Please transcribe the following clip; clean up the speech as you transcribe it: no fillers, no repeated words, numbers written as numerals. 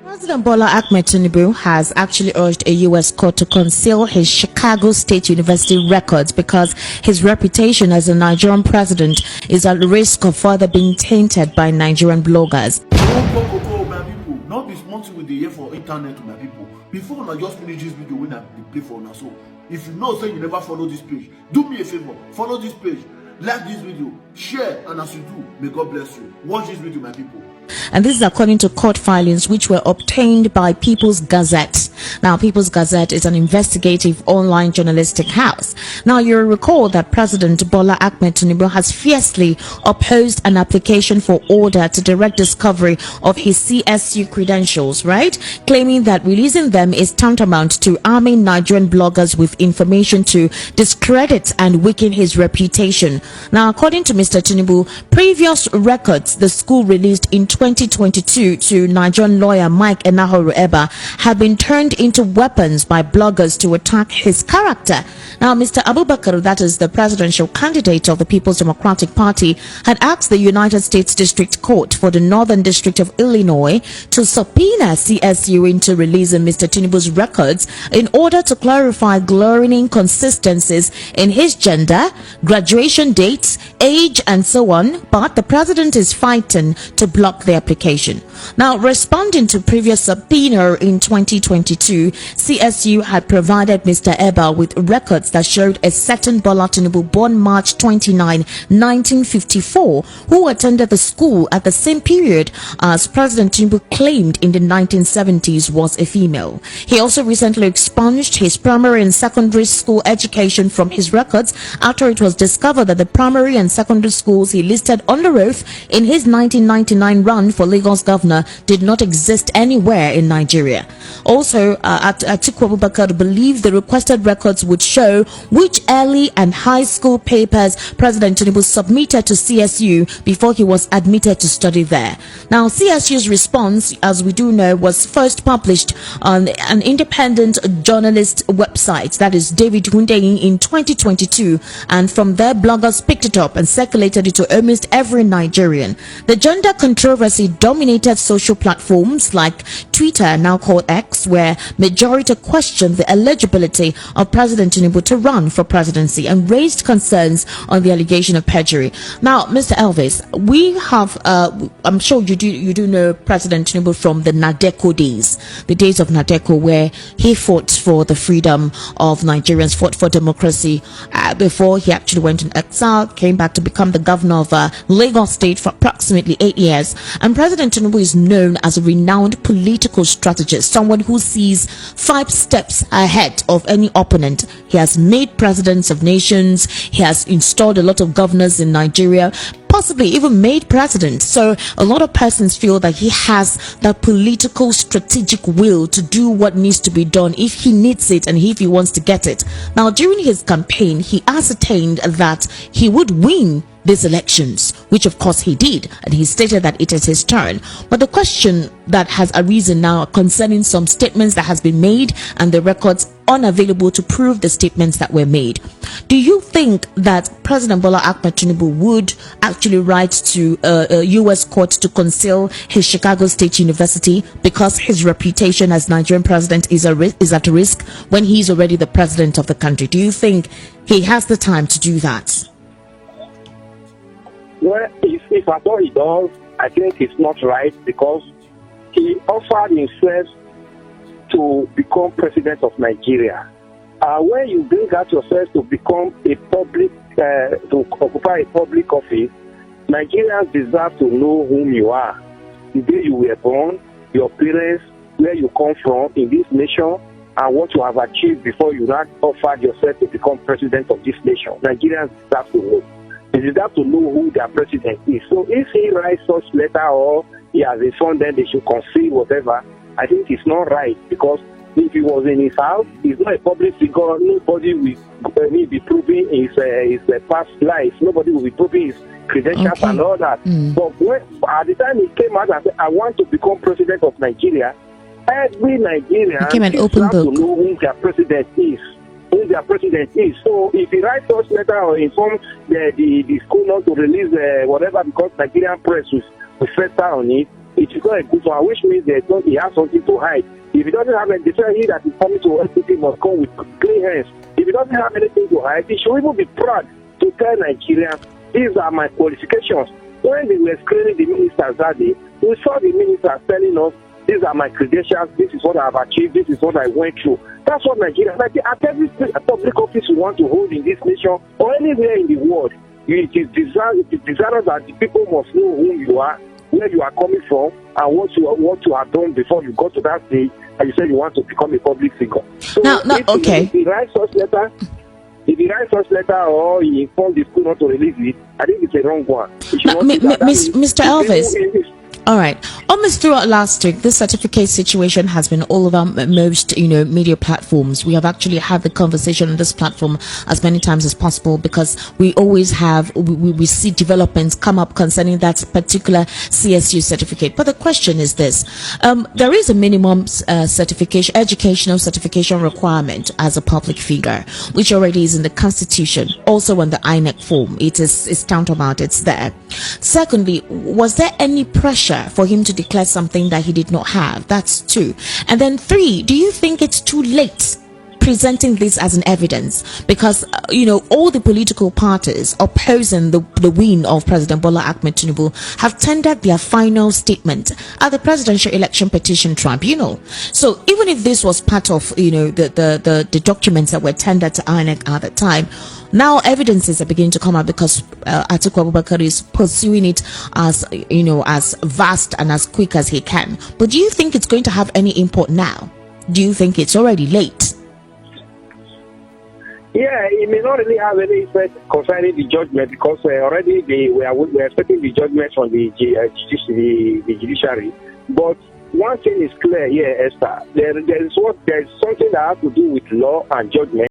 President Bola Ahmed Tinubu has actually urged a U.S. court to conceal his Chicago State University records because his reputation as a Nigerian president is at risk of further being tainted by Nigerian bloggers. My people, not be sponsored with the year for internet to my people. Before I just finish this video when I play for now. So if you know say you never follow this page, do me a favor, follow this page, like this video, share, and as you do, may God bless you. Watch this video, my people. And this is according to court filings which were obtained by People's Gazette. Now, People's Gazette is an investigative online journalistic house. Now, you'll recall that President Bola Ahmed Tinubu has fiercely opposed an application for order to direct discovery of his CSU credentials, right? Claiming that releasing them is tantamount to arming Nigerian bloggers with information to discredit and weaken his reputation. Now, according to Mr. Tinubu, previous records the school released in 2022 to Nigerian lawyer Mike Enahoru-Eba have been turned into weapons by bloggers to attack his character. Now, Mr. Abubakar, that is the presidential candidate of the People's Democratic Party, had asked the United States District Court for the Northern District of Illinois to subpoena CSU into releasing Mr. Tinubu's records in order to clarify glaring inconsistencies in his gender, graduation dates, age, and so on, but the president is fighting to block the application. Now, responding to previous subpoena in 2022, CSU had provided Mr. Eba with records that showed a certain Bola Tinubu born March 29, 1954, who attended the school at the same period as President Tinubu claimed in the 1970s was a female. He also recently expunged his primary and secondary school education from his records after it was discovered that the primary and secondary schools he listed under oath in his 1999 run for Lagos governor did not exist anywhere in Nigeria. Also, Atiku Abubakar believed the requested records would show which early and high school papers President Tinubu submitted to CSU before he was admitted to study there. Now, CSU's response, as we do know, was first published on an independent journalist website, that is David Hundeyin, in 2022, and from there bloggers picked it up and circulated it to almost every Nigerian. The gender controversy dominated social platforms like Twitter, now called X, where majority questioned the eligibility of President Tinubu to run for presidency and raised concerns on the allegation of perjury. Now, Mr. Elvis, we have, I'm sure you do know President Tinubu from the Nadeko days, the days of Nadeko, where he fought for the freedom of Nigerians, fought for democracy before he actually went in exile, came back to become the governor of Lagos State for approximately 8 years. And President Tinubu is known as a renowned political strategist, someone who sees 5 steps ahead of any opponent. He has made presidents of nations, he has installed a lot of governors in Nigeria, possibly even made president. So a lot of persons feel that he has the political strategic will to do what needs to be done if he needs it and if he wants to get it. Now, during his campaign, he ascertained that he would win these elections, which of course he did, and he stated that it is his turn. But the question that has arisen now concerning some statements that has been made and the records unavailable to prove the statements that were made. Do you think that President Bola Ahmed Tinubu would actually write to a U.S. court to conceal his Chicago State University because his reputation as Nigerian president is at risk when he is already the president of the country? Do you think he has the time to do that? Well, if at all he does, I think it's not right, because he offered himself to become president of Nigeria. When you bring out yourself to become a public, to occupy a public office, Nigerians deserve to know whom you are. The day you were born, your parents, where you come from in this nation, and what you have achieved before you not offered yourself to become president of this nation. Nigerians deserve to know. They deserve to know who their president is. So if he writes such letter or he has informed them they should conceal whatever, I think it's not right, because if he was in his house, he's not a public figure. Nobody will be proving his past life. Nobody will be proving his credentials and all that. But at the time he came out and said, I want to become president of Nigeria, every Nigerian deserves to know who their president is. So if he writes such letter or informs the school not to release whatever because Nigerian press will fester on it, it is not a good one, which means he has something to hide. If he doesn't have anything, he that is coming to SPP must come with clean hands. If he doesn't have anything to hide, he should even be proud to tell Nigerians, these are my qualifications. When they were screening the ministers that day, we saw the ministers telling us, these are my credentials, this is what I have achieved, this is what I went through. That's what Nigeria, like at every public office you want to hold in this nation or anywhere in the world, it is desirous that the people must know who you are, where you are coming from, and what you have done before you got to that stage, and you said you want to become a public figure. So okay. If he writes such letter, or he informed the school not to release it, I think it's a wrong one. Mr. Elvis. All right. Almost throughout last week, this certificate situation has been all over most, media platforms. We have actually had the conversation on this platform as many times as possible because we always have, we see developments come up concerning that particular CSU certificate. But the question is this, there is a minimum certification, educational certification requirement as a public figure, which already is in the Constitution, also on the INEC form. It's tantamount, it's there. Secondly, was there any pressure for him to declare something that he did not have? That's 2. And then 3, do you think it's too late presenting this as an evidence? Because all the political parties opposing the win of President Bola Ahmed Tinubu have tendered their final statement at the Presidential Election Petition Tribunal. So even if this was part of the documents that were tendered to INEC at the time, now evidences are beginning to come out because Atiku Abubakar is pursuing it as as vast and as quick as he can. But do you think it's going to have any import now? Do you think it's already late? Yeah, it may not really have any effect concerning the judgment because already we are expecting the judgment from the judiciary. But one thing is clear here, Esther. There is something that has to do with law and judgment.